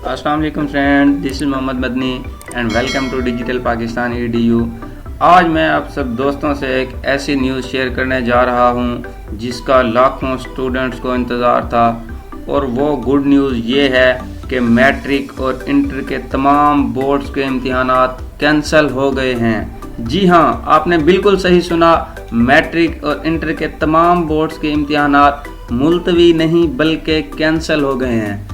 अस्सलाम वालेकुम friend, this is Mohammad Madani and welcome to digital Pakistan EDU। आज मैं आप सब दोस्तों से एक ऐसी न्यूज़ शेयर करने जा रहा हूं जिसका लाखों स्टूडेंट्स को इंतज़ार था, और वो गुड न्यूज़ ये है कि मैट्रिक और इंटर के तमाम बोर्ड्स के इम्तिहानात कैंसिल हो गए हैं। जी हाँ, आपने बिल्कुल सही सुना, मैट्रिक और इंटर के तमाम बोर्ड्स के इम्तिहानात मुलतवी नहीं बल्कि कैंसिल हो गए हैं।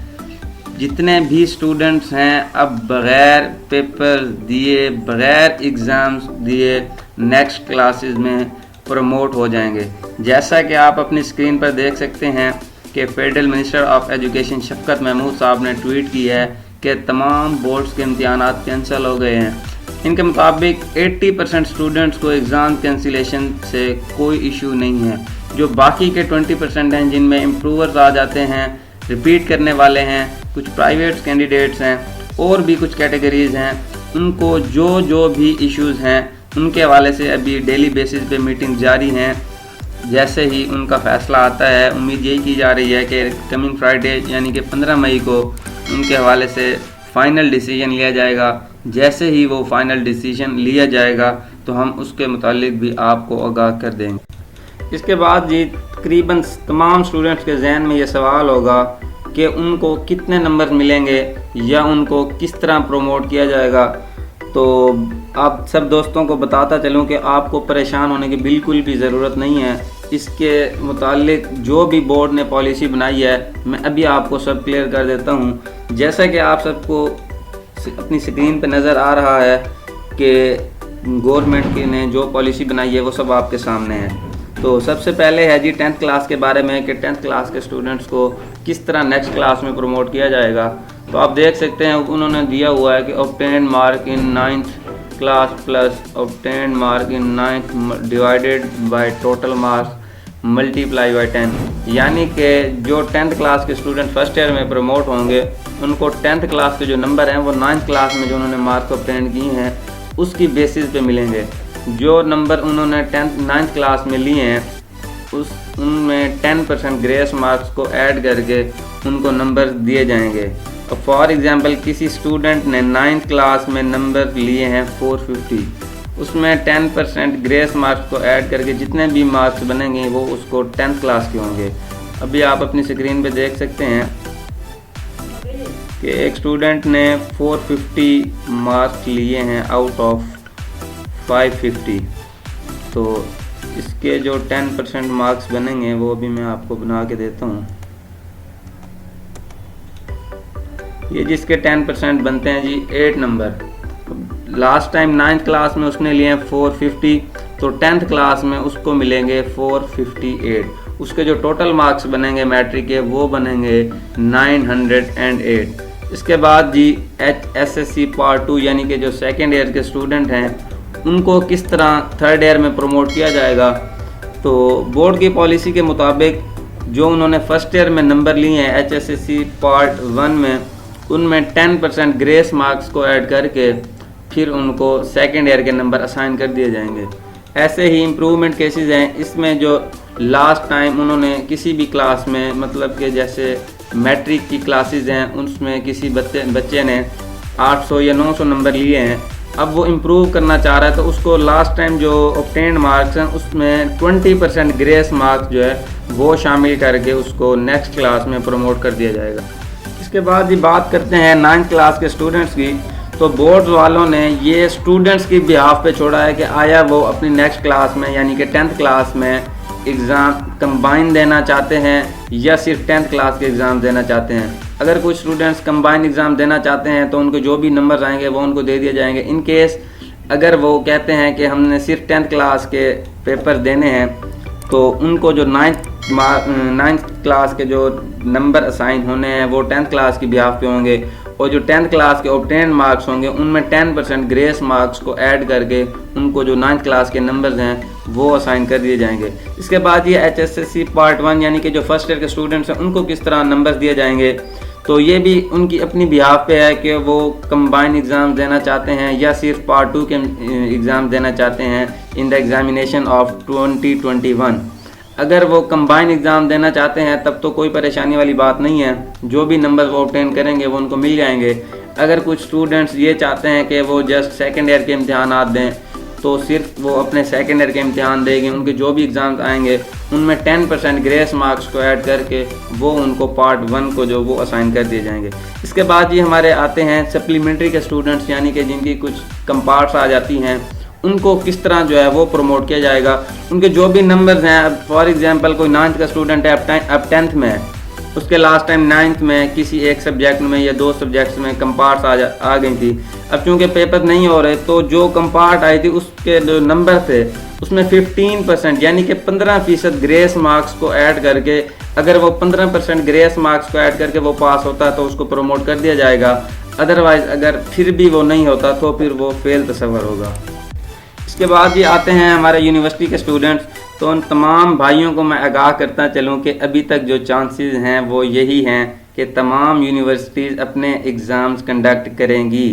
जितने भी स्टूडेंट्स हैं अब बग़ैर पेपर दिए, बग़ैर एग्ज़ाम्स दिए नेक्स्ट क्लासेस में प्रमोट हो जाएंगे। जैसा कि आप अपनी स्क्रीन पर देख सकते हैं कि फेडरल मिनिस्टर ऑफ एजुकेशन शफकत महमूद साहब ने ट्वीट की है कि तमाम बोर्ड्स के इम्तिहानात कैंसिल हो गए हैं। इनके मुताबिक 80% स्टूडेंट्स को एग्ज़ाम कैंसिलेशन से कोई इशू नहीं है। जो बाकी के 20% हैं जिनमें इम्प्रूवर्स आ जाते हैं, रिपीट करने वाले हैं, कुछ प्राइवेट कैंडिडेट्स हैं और भी कुछ कैटेगरीज़ हैं, उनको जो भी इश्यूज़ हैं उनके हवाले से अभी डेली बेसिस पे मीटिंग जारी हैं। जैसे ही उनका फ़ैसला आता है, उम्मीद यही की जा रही है कि कमिंग फ्राइडे यानी कि 15 मई को उनके हवाले से फ़ाइनल डिसीजन लिया जाएगा। जैसे ही वो फ़ाइनल डिसीजन लिया जाएगा तो हम उसके मुतालिक भी आपको आगाह कर देंगे। इसके बाद जी तकरीबन तमाम स्टूडेंट्स के जहन में ये सवाल होगा कि उनको कितने नंबर मिलेंगे या उनको किस तरह प्रमोट किया जाएगा। तो आप सब दोस्तों को बताता चलूँ कि आपको परेशान होने की बिल्कुल भी ज़रूरत नहीं है। इसके मुतालिक जो भी बोर्ड ने पॉलिसी बनाई है मैं अभी आपको सब क्लियर कर देता हूँ। जैसा कि आप सबको अपनी स्क्रीन पर नज़र आ रहा है कि गवर्नमेंट ने जो पॉलिसी बनाई है वो सब आपके सामने है। तो सबसे पहले है जी 10th क्लास के बारे में कि 10th क्लास के स्टूडेंट्स को किस तरह नेक्स्ट क्लास में प्रमोट किया जाएगा। तो आप देख सकते हैं उन्होंने दिया हुआ है कि obtained mark in 9th class plus obtained mark in 9th divided by total marks multiply by 10, यानी कि जो 10th क्लास के स्टूडेंट फर्स्ट ईयर में प्रमोट होंगे उनको 10th क्लास के जो नंबर हैं वो 9th क्लास में जो उन्होंने मार्क्स ऑब्टेन्ड किए हैं उसकी बेसिस पे मिलेंगे। जो नंबर उन्होंने 9th क्लास में लिए हैं उनमें 10% ग्रेस मार्क्स को ऐड करके उनको नंबर दिए जाएंगे। और फॉर एग्जांपल किसी स्टूडेंट ने 9th क्लास में नंबर लिए हैं 450, उसमें 10% ग्रेस मार्क्स को ऐड करके जितने भी मार्क्स बनेंगे वो उसको 10th क्लास के होंगे। अभी आप अपनी स्क्रीन पे देख सकते हैं कि एक स्टूडेंट ने 450 मार्क्स लिए हैं आउट ऑफ 550, तो इसके जो 10% मार्क्स बनेंगे वो भी मैं आपको बना के देता हूँ। ये जिसके 10% बनते हैं जी 8 number. Last time 9th class में उसने लिए हैं 450, तो 10th क्लास में उसको मिलेंगे 458। उसके जो टोटल मार्क्स बनेंगे मैट्रिक के वो बनेंगे 908। इसके बाद जी HSSC पार्ट 2 यानी कि जो सेकेंड ईयर के स्टूडेंट हैं उनको किस तरह थर्ड ईयर में प्रमोट किया जाएगा। तो बोर्ड की पॉलिसी के मुताबिक जो उन्होंने फर्स्ट ईयर में नंबर लिए हैं HSSC पार्ट 1 में, उनमें 10% ग्रेस मार्क्स को ऐड करके फिर उनको सेकेंड ईयर के नंबर असाइन कर दिए जाएंगे। ऐसे ही इम्प्रूवमेंट केसेस हैं इसमें जो लास्ट टाइम उन्होंने किसी भी क्लास में, मतलब कि जैसे मैट्रिक की क्लासेस हैं उसमें किसी बच्चे ने 800 या 900 नंबर लिए हैं, अब वो इम्प्रूव करना चाह रहा है तो उसको लास्ट टाइम जो ऑब्टेन्ड मार्क्स हैं उसमें 20% ग्रेस मार्क्स जो है वो शामिल करके उसको नेक्स्ट क्लास में प्रमोट कर दिया जाएगा। इसके बाद ही बात करते हैं 9th क्लास के स्टूडेंट्स की। तो बोर्ड वालों ने ये स्टूडेंट्स की बिहाफ पे छोड़ा है कि आया वो अपनी नेक्स्ट क्लास में यानी कि 10th क्लास में एग्ज़ाम कंबाइन देना चाहते हैं या सिर्फ 10th क्लास के एग्ज़ाम देना चाहते हैं। अगर कुछ स्टूडेंट्स कंबाइन एग्ज़ाम देना चाहते हैं तो उनको जो भी नंबर आएंगे वो उनको दे दिए जाएंगे। इन केस अगर वो कहते हैं कि हमने सिर्फ 10th क्लास के पेपर देने हैं तो उनको जो 9th क्लास के जो नंबर असाइन होने हैं वो 10th क्लास की बिहाफ पे होंगे, और जो 10th क्लास के ऑब्टेन्ड मार्क्स होंगे उनमें 10% ग्रेस मार्क्स को ऐड करके उनको जो 9th क्लास के नंबर्स हैं वो असाइन कर दिए जाएंगे। इसके बाद ये HSSC पार्ट 1 यानी कि जो फर्स्ट ईयर के स्टूडेंट्स हैं उनको किस तरह नंबर दिए जाएंगे, तो ये भी उनकी अपनी बिहाफ पे है कि वो कंबाइन एग्ज़ाम देना चाहते हैं या सिर्फ पार्ट 2 के एग्ज़ाम देना चाहते हैं इन द एग्ज़ामिनेशन ऑफ 2021। अगर वो कंबाइन एग्ज़ाम देना चाहते हैं तब तो कोई परेशानी वाली बात नहीं है, जो भी नंबर वो ऑब्टेन करेंगे वो उनको मिल जाएंगे। अगर कुछ स्टूडेंट्स ये चाहते हैं कि वो जस्ट सेकेंड ईयर के इम्तिहानात दें, तो सिर्फ वो अपने सेकेंड ईयर के इम्तिहान देंगे, उनके जो भी एग्ज़ाम्स आएंगे उनमें 10% ग्रेस मार्क्स को ऐड करके वो उनको पार्ट 1 को जो वो असाइन कर दिए जाएंगे। इसके बाद ये हमारे आते हैं सप्लीमेंट्री के स्टूडेंट्स, यानी कि जिनकी कुछ कम पार्ट्स आ जाती हैं, उनको किस तरह जो है वो प्रमोट किया जाएगा। उनके जो भी नंबर्स हैं, फॉर एग्जांपल कोई 9th का स्टूडेंट है, अब 10th में है, उसके लास्ट टाइम 9th में किसी एक सब्जेक्ट में या 2 सब्जेक्ट्स में कम पार्ट्स आ गई थी। अब चूँकि पेपर नहीं हो रहे तो जो कम पार्ट आई थी उसके जो नंबर थे उसमें 15% यानी कि 15% ग्रेस मार्क्स को ऐड करके, अगर वो 15% ग्रेस मार्क्स को ऐड करके वो पास होता है तो उसको प्रमोट कर दिया जाएगा। अदरवाइज़ अगर फिर भी वो नहीं होता तो फिर वो फेल तस्वर होगा। इसके बाद ये आते हैं हमारे यूनिवर्सिटी के स्टूडेंट्स। तो उन तमाम भाइयों को मैं आगाह करता चलूँ कि अभी तक जो चांसेस हैं वो यही हैं कि तमाम यूनिवर्सिटीज़ अपने एग्ज़ाम्स कंडक्ट करेंगी,